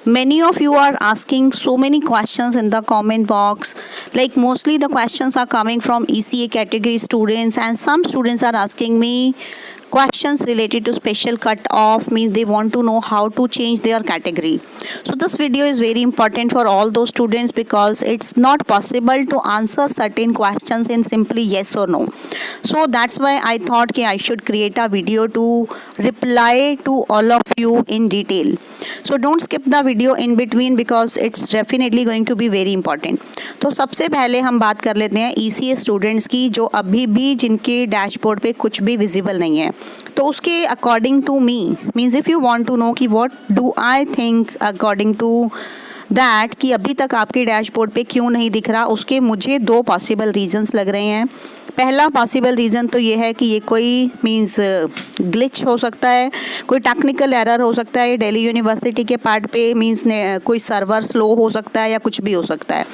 Many of you are asking so many questions in the comment box. Like mostly the questions are coming from ECA category students, and some students are asking me questions related to special cut off, means they want to know how to change their category. So this video is very important for all those students because it's not possible to answer certain questions in simply yes or no. So that's why I thought कि I should create a video to reply to all of you in detail. So don't skip the video in between because it's definitely going to be very important. तो सबसे पहले हम बात कर लेते हैं ECA students की जो अभी भी जिनके डैशबोर्ड पे कुछ भी विजिबल नहीं है. तो उसके according to me, means if you want to know कि what do I think according to that कि अभी तक आपके डैशबोर्ड पे क्यों नहीं दिख रहा, उसके मुझे दो पॉसिबल रीजंस लग रहे हैं. पहला पॉसिबल रीज़न तो ये है कि ये कोई मींस ग्लिच हो सकता है, कोई टेक्निकल एरर हो सकता है दिल्ली यूनिवर्सिटी के पार्ट पे, मींस कोई सर्वर स्लो हो सकता है या कुछ भी हो सकता है.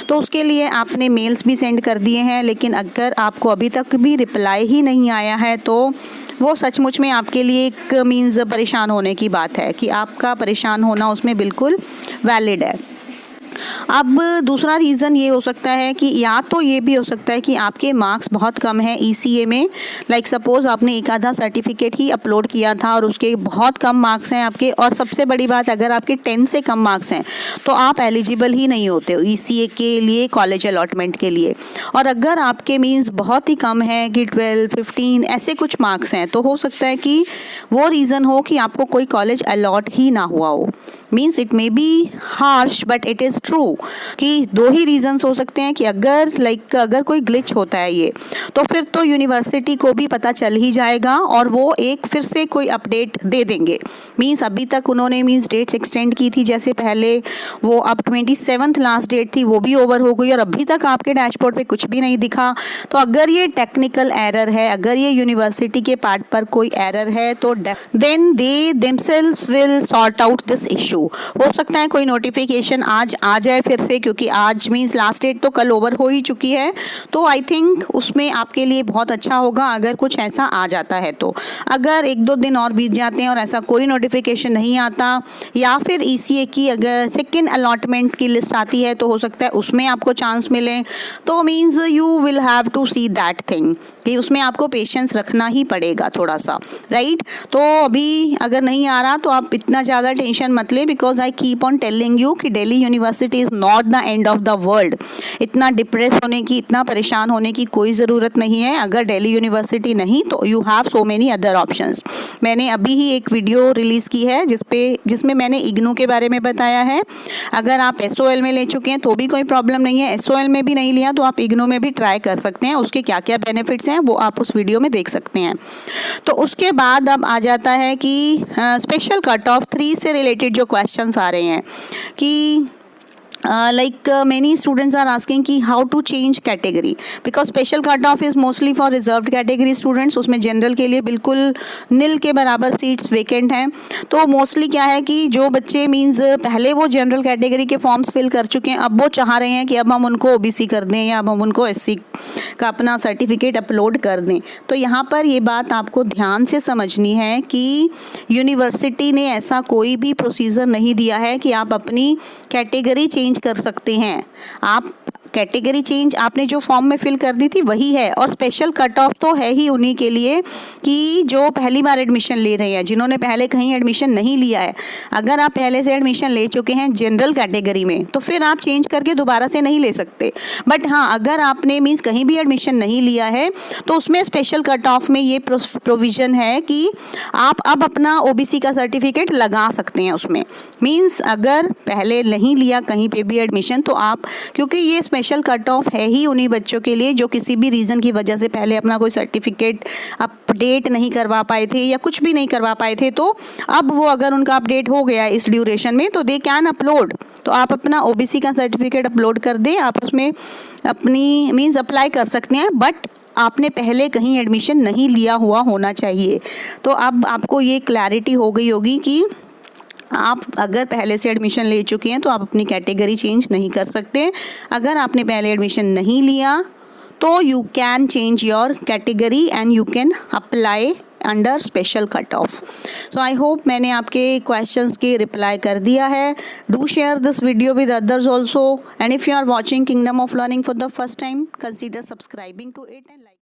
तो उसके लिए आपने मेल्स भी सेंड कर दिए हैं, लेकिन अगर आपको अभी तक भी रिप्लाई ही नहीं आया है तो वो सचमुच में आपके लिए एक मींस परेशान होने की बात है कि आपका परेशान होना उसमें बिल्कुल वैलिड है. अब दूसरा रीज़न ये हो सकता है कि या तो ये भी हो सकता है कि आपके मार्क्स बहुत कम हैं ECA में. लाइक सपोज़ आपने एक आधा सर्टिफिकेट ही अपलोड किया था और उसके बहुत कम मार्क्स हैं आपके, और सबसे बड़ी बात अगर आपके 10 से कम मार्क्स हैं तो आप एलिजिबल ही नहीं होते हो ECA के लिए, कॉलेज अलॉटमेंट के लिए. और अगर आपके मीन्स बहुत ही कम है कि 12, 15 ऐसे कुछ मार्क्स हैं तो हो सकता है कि वो रीज़न हो कि आपको कोई कॉलेज अलॉट ही ना हुआ हो. Means it may be harsh but it is true कि दो ही रीजंस हो सकते हैं कि अगर कोई ग्लिच होता है ये, तो फिर तो यूनिवर्सिटी को भी पता चल ही जाएगा और वो एक फिर से कोई अपडेट दे देंगे. मींस अभी तक उन्होंने मींस डेट्स एक्सटेंड की थी, जैसे पहले वो अब 27th लास्ट डेट थी वो भी ओवर हो गई और अभी तक आपके डैशबोर्ड पे कुछ भी नहीं दिखा. तो अगर ये टेक्निकल एरर है, अगर ये यूनिवर्सिटी के पार्ट पर कोई एरर है तो then they themselves will sort out this issue. हो सकता है कोई नोटिफिकेशन आज आ जाए फिर से, क्योंकि आज मींस लास्ट डेट तो कल ओवर हो ही चुकी है. तो आई थिंक उसमें आपके लिए बहुत अच्छा होगा अगर कुछ ऐसा आ जाता है. तो अगर 1-2 दिन और बीत जाते हैं और ऐसा कोई नोटिफिकेशन नहीं आता, या फिर ECA की अगर सेकेंड अलॉटमेंट की लिस्ट आती है तो हो सकता है उसमें आपको चांस मिले. तो means you will have to see that thing कि उसमें आपको पेशेंस रखना ही पड़ेगा थोड़ा सा, राइट. तो अभी अगर नहीं आ रहा तो आप इतना ज़्यादा टेंशन मत ले, because I keep on telling you कि Delhi university is not the end of the world. इतना डिप्रेस होने की, इतना परेशान होने की कोई ज़रूरत नहीं है. अगर दिल्ली यूनिवर्सिटी नहीं तो you have so many other options. मैंने अभी ही एक वीडियो रिलीज़ की है जिसमें मैंने इग्नू के बारे में बताया है. अगर आप SOL में ले चुके हैं तो भी कोई प्रॉब्लम नहीं है, SOL में भी नहीं लिया तो आप इग्नू में भी ट्राई कर सकते हैं. उसके क्या क्या बेनिफिट्स हैं वो आप उस वीडियो में देख सकते हैं. तो उसके बाद अब आ जाता है कि स्पेशल कट ऑफ 3 से रिलेटेड जो क्वेश्चंस आ रहे हैं कि like many students are asking कि how to change category because special cut off is mostly for reserved category students. उसमें जनरल के लिए बिल्कुल नील के बराबर सीट्स वेकेंट हैं. तो मोस्टली क्या है कि जो बच्चे मींस पहले वो जनरल कैटेगरी के फॉर्म्स फिल कर चुके हैं, अब वो चाह रहे हैं कि अब हम उनको OBC कर दें या अब हम उनको SC का अपना सर्टिफिकेट अपलोड कर दें. तो यहाँ पर ये बात आपको ध्यान से समझनी है कि यूनिवर्सिटी ने ऐसा कोई भी प्रोसीजर नहीं दिया है कि आप अपनी कैटेगरी चेंज कर सकते हैं. आप कैटेगरी चेंज आपने जो फॉर्म में फिल कर दी थी वही है, और स्पेशल कट ऑफ तो है ही उन्हीं के लिए कि जो पहली बार एडमिशन ले रहे हैं, जिन्होंने पहले कहीं एडमिशन नहीं लिया है. अगर आप पहले से एडमिशन ले चुके हैं जनरल कैटेगरी में तो फिर आप चेंज करके दोबारा से नहीं ले सकते. बट हाँ, अगर आपने मीन्स कहीं भी एडमिशन नहीं लिया है तो उसमें स्पेशल कट ऑफ में ये प्रोविज़न है कि आप अब अपना OBC का सर्टिफिकेट लगा सकते हैं उसमें. मीन्स अगर पहले नहीं लिया कहीं पे भी एडमिशन तो आप, क्योंकि ये स्पेशल कट ऑफ है ही उन्हीं बच्चों के लिए जो किसी भी रीज़न की वजह से पहले अपना कोई सर्टिफिकेट अपडेट नहीं करवा पाए थे या कुछ भी नहीं करवा पाए थे. तो अब वो अगर उनका अपडेट हो गया इस ड्यूरेशन में तो दे कैन अपलोड. तो आप अपना OBC का सर्टिफिकेट अपलोड कर दें, आप उसमें अपनी मीन्स अप्लाई कर सकते हैं. बट आपने पहले कहीं एडमिशन नहीं लिया हुआ होना चाहिए. तो अब आपको ये क्लैरिटी हो गई होगी कि आप अगर पहले से एडमिशन ले चुके हैं तो आप अपनी कैटेगरी चेंज नहीं कर सकते. अगर आपने पहले एडमिशन नहीं लिया तो you can change your category and you can apply under special cut off. So I hope मैंने आपके क्वेश्चंस की रिप्लाई कर दिया है. Do share this video with others also, and if you are watching Kingdom of Learning for the first time, consider subscribing to it and like.